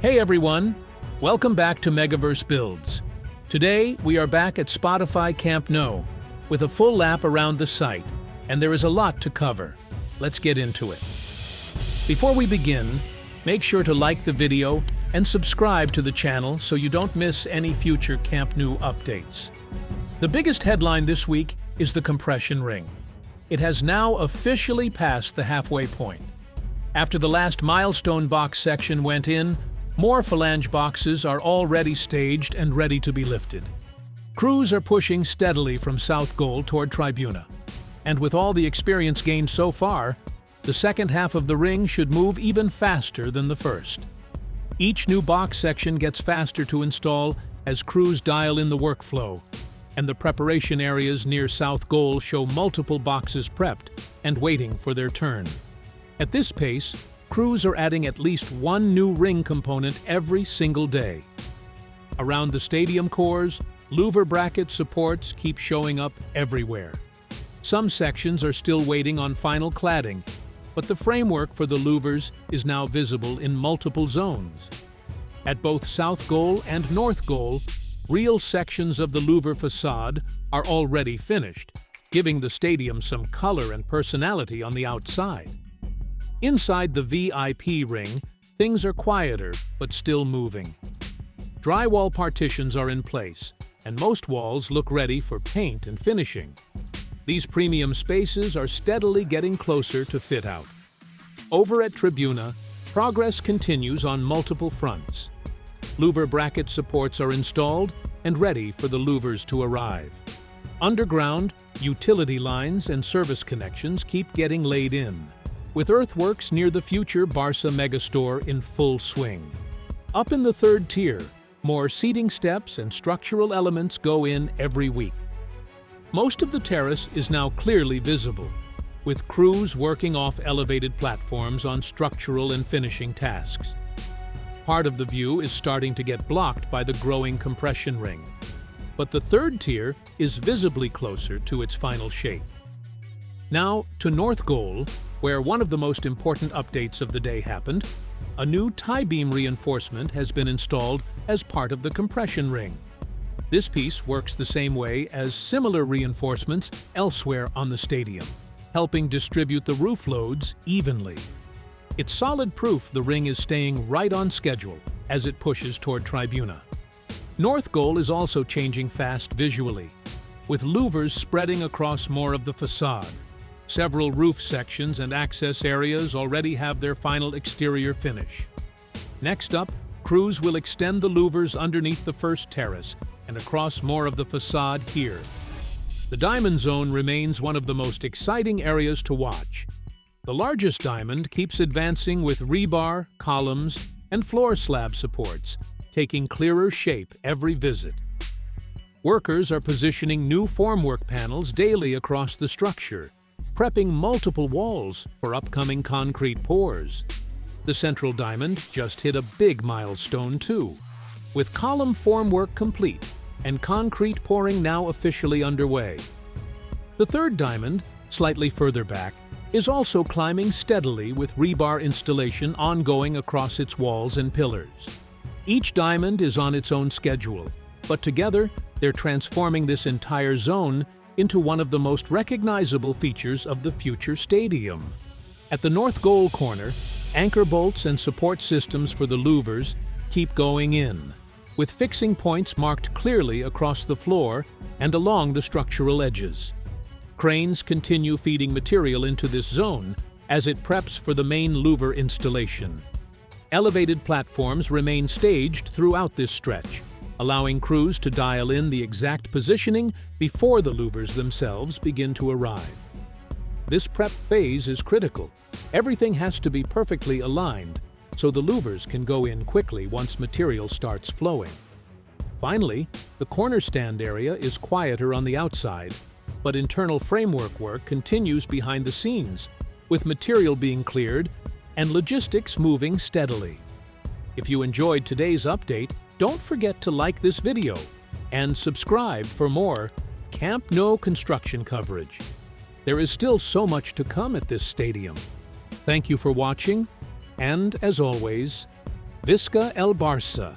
Hey everyone, welcome back to Megaverse Builds. Today we are back at Spotify Camp Nou with a full lap around the site, and there is a lot to cover. Let's get into it. Before we begin, make sure to like the video and subscribe to the channel so you don't miss any future Camp Nou updates. The biggest headline this week is the compression ring. It has now officially passed the halfway point. After the last milestone box section went in, more phalange boxes are already staged and ready to be lifted. Crews are pushing steadily from South Goal toward Tribuna. And with all the experience gained so far, the second half of the ring should move even faster than the first. Each new box section gets faster to install as crews dial in the workflow, and the preparation areas near South Goal show multiple boxes prepped and waiting for their turn. At this pace, crews are adding at least one new ring component every single day. Around the stadium cores, louver bracket supports keep showing up everywhere. Some sections are still waiting on final cladding, but the framework for the louvers is now visible in multiple zones. At both South Goal and North Goal, real sections of the louver facade are already finished, giving the stadium some color and personality on the outside. Inside the VIP ring, things are quieter but still moving. Drywall partitions are in place, and most walls look ready for paint and finishing. These premium spaces are steadily getting closer to fit out. Over at Tribuna, progress continues on multiple fronts. Louver bracket supports are installed and ready for the louvers to arrive. Underground, utility lines and service connections keep getting laid in, with earthworks near the future Barca megastore in full swing. Up in the third tier, more seating steps and structural elements go in every week. Most of the terrace is now clearly visible, with crews working off elevated platforms on structural and finishing tasks. Part of the view is starting to get blocked by the growing compression ring, but the third tier is visibly closer to its final shape. Now to North Goal, where one of the most important updates of the day happened. A new tie beam reinforcement has been installed as part of the compression ring. This piece works the same way as similar reinforcements elsewhere on the stadium, helping distribute the roof loads evenly. It's solid proof the ring is staying right on schedule as it pushes toward Tribuna. North Goal is also changing fast visually, with louvers spreading across more of the facade. Several roof sections and access areas already have their final exterior finish. Next up, crews will extend the louvers underneath the first terrace and across more of the facade here. The diamond zone remains one of the most exciting areas to watch. The largest diamond keeps advancing with rebar, columns, and floor slab supports, taking clearer shape every visit. Workers are positioning new formwork panels daily across the structure, prepping multiple walls for upcoming concrete pours. The central diamond just hit a big milestone too, with column formwork complete and concrete pouring now officially underway. The third diamond, slightly further back, is also climbing steadily with rebar installation ongoing across its walls and pillars. Each diamond is on its own schedule, but together they're transforming this entire zone into one of the most recognizable features of the future stadium. At the North Goal corner, anchor bolts and support systems for the louvers keep going in, with fixing points marked clearly across the floor and along the structural edges. Cranes continue feeding material into this zone as it preps for the main louver installation. Elevated platforms remain staged throughout this stretch, allowing crews to dial in the exact positioning before the louvers themselves begin to arrive. This prep phase is critical. Everything has to be perfectly aligned so the louvers can go in quickly once material starts flowing. Finally, the corner stand area is quieter on the outside, but internal framework work continues behind the scenes, with material being cleared and logistics moving steadily. If you enjoyed today's update, don't forget to like this video and subscribe for more Camp Nou construction coverage. There is still so much to come at this stadium. Thank you for watching, and as always, Visca el Barça,